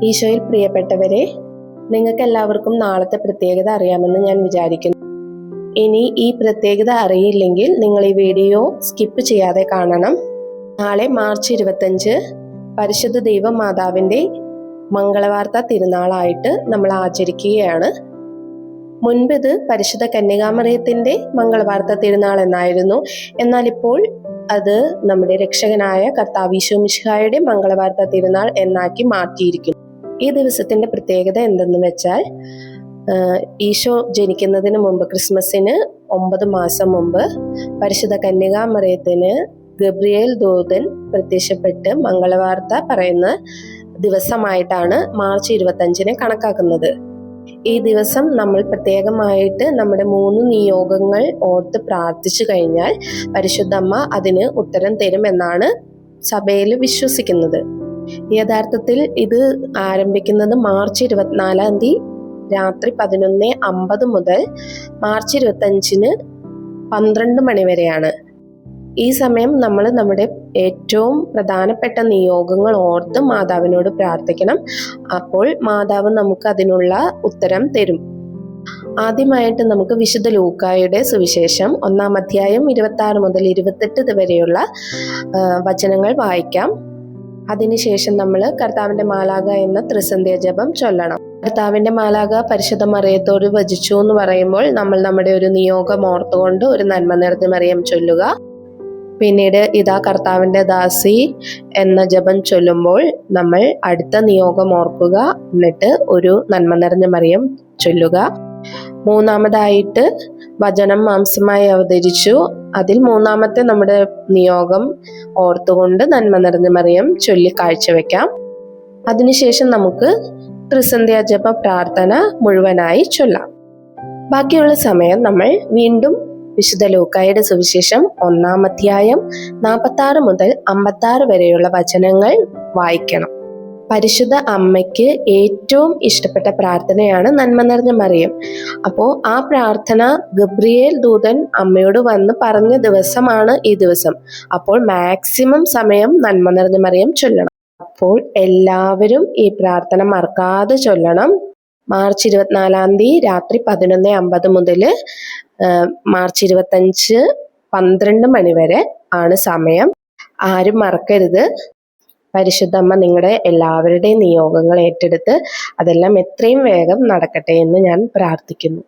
ഈശോയിൽ പ്രിയപ്പെട്ടവരെ, നിങ്ങൾക്ക് എല്ലാവർക്കും നാളത്തെ പ്രത്യേകത അറിയാമെന്ന് ഞാൻ വിചാരിക്കുന്നു. ഇനി ഈ പ്രത്യേകത അറിയില്ലെങ്കിൽ നിങ്ങൾ ഈ വീഡിയോ സ്കിപ്പ് ചെയ്യാതെ കാണണം. നാളെ മാർച്ച് 25 പരിശുദ്ധ ദൈവമാതാവിൻ്റെ മംഗളവാർത്ത തിരുനാളായിട്ട് നമ്മൾ ആചരിക്കുകയാണ്. മുൻപ് ഇത് പരിശുദ്ധ കന്യകാമറിയത്തിൻ്റെ മംഗളവാർത്ത തിരുനാൾ എന്നായിരുന്നു. എന്നാൽ ഇപ്പോൾ അത് നമ്മുടെ രക്ഷകനായ കർത്താവ് ഈശോ മിശിഹായുടെ മംഗളവാർത്ത തിരുനാൾ എന്നാക്കി മാറ്റിയിരിക്കുന്നു. ഈ ദിവസത്തിന്റെ പ്രത്യേകത എന്തെന്ന് വെച്ചാൽ, ഈശോ ജനിക്കുന്നതിന് മുമ്പ് ക്രിസ്മസിന് 9 മാസം മുമ്പ് പരിശുദ്ധ കന്യകാമറിയത്തിന് ഗബ്രിയേൽ ദൂതൻ പ്രത്യക്ഷപ്പെട്ട് മംഗളവാർത്ത പറയുന്ന ദിവസമായിട്ടാണ് മാർച്ച് 25 കണക്കാക്കുന്നത്. ഈ ദിവസം നമ്മൾ പ്രത്യേകമായിട്ട് നമ്മുടെ 3 നിയോഗങ്ങൾ ഓർത്ത് പ്രാർത്ഥിച്ചു കഴിഞ്ഞാൽ പരിശുദ്ധമ്മ അതിന് ഉത്തരം തരുമെന്നാണ് സഭയിൽ വിശ്വസിക്കുന്നത്. യഥാർത്ഥത്തിൽ ഇത് ആരംഭിക്കുന്നത് മാർച്ച് 24 രാത്രി 11:50 മുതൽ മാർച്ച് 25 12 മണി വരെയാണ്. ഈ സമയം നമ്മൾ നമ്മുടെ ഏറ്റവും പ്രധാനപ്പെട്ട നിയോഗങ്ങൾ ഓർത്ത് മാതാവിനോട് പ്രാർത്ഥിക്കണം. അപ്പോൾ മാതാവ് നമുക്ക് അതിനുള്ള ഉത്തരം തരും. ആദ്യമായിട്ട് നമുക്ക് വിശുദ്ധ ലൂക്കായുടെ സുവിശേഷം 1-ാം അധ്യായം 26 മുതൽ 28 വരെയുള്ള വചനങ്ങൾ വായിക്കാം. അതിനുശേഷം നമ്മൾ കർത്താവിന്റെ മാലാഖ എന്ന ത്രിസന്ധ്യ ജപം ചൊല്ലണം. കർത്താവിന്റെ മാലാഖ പരിശുദ്ധ മറിയത്തോട് വചിച്ചു എന്ന് പറയുമ്പോൾ നമ്മൾ നമ്മുടെ ഒരു നിയോഗം ഓർത്തുകൊണ്ട് ഒരു നന്മ നിറഞ്ഞ മറിയം ചൊല്ലുക. പിന്നീട് ഇതാ കർത്താവിന്റെ ദാസി എന്ന ജപം ചൊല്ലുമ്പോൾ നമ്മൾ അടുത്ത നിയോഗം ഓർക്കുക, എന്നിട്ട് ഒരു നന്മ നിറഞ്ഞ മറിയം ചൊല്ലുക. മൂന്നാമതായിട്ട് വചനം മാംസമായി അവതരിച്ചു, അതിൽ 3-ാമത്തെ നമ്മുടെ നിയോഗം ഓർത്തുകൊണ്ട് നന്മ നിറഞ്ഞ മറിയം ചൊല്ലി കാഴ്ചവെക്കാം. അതിനുശേഷം നമുക്ക് ത്രിസന്ധ്യ ജപ പ്രാർത്ഥന മുഴുവനായി ചൊല്ലാം. ബാക്കിയുള്ള സമയം നമ്മൾ വീണ്ടും വിശുദ്ധ ലൂക്കായുടെ സുവിശേഷം 1-ാം അധ്യായം 46 മുതൽ 56 വരെയുള്ള വചനങ്ങൾ വായിക്കണം. പരിശുദ്ധ അമ്മയ്ക്ക് ഏറ്റവും ഇഷ്ടപ്പെട്ട പ്രാർത്ഥനയാണ് നന്മ നിറഞ്ഞ മറിയം. അപ്പോൾ ആ പ്രാർത്ഥന ഗബ്രിയേൽ ദൂതൻ അമ്മയോട് വന്ന് പറഞ്ഞ ദിവസമാണ് ഈ ദിവസം. അപ്പോൾ മാക്സിമം സമയം നന്മ നിറഞ്ഞ മറിയം ചൊല്ലണം. അപ്പോൾ എല്ലാവരും ഈ പ്രാർത്ഥന മറക്കാതെ ചൊല്ലണം. മാർച്ച് 24 രാത്രി 11:50 മുതൽ മാർച്ച് 25 12 മണി വരെ ആണ് സമയം. ആരും മറക്കരുത്. പരിശുദ്ധമ്മ നിങ്ങളുടെ എല്ലാവരുടെയും നിയോഗങ്ങൾ ഏറ്റെടുത്ത് അതെല്ലാം എത്രയും വേഗം നടക്കട്ടെ എന്ന് ഞാൻ പ്രാർത്ഥിക്കുന്നു.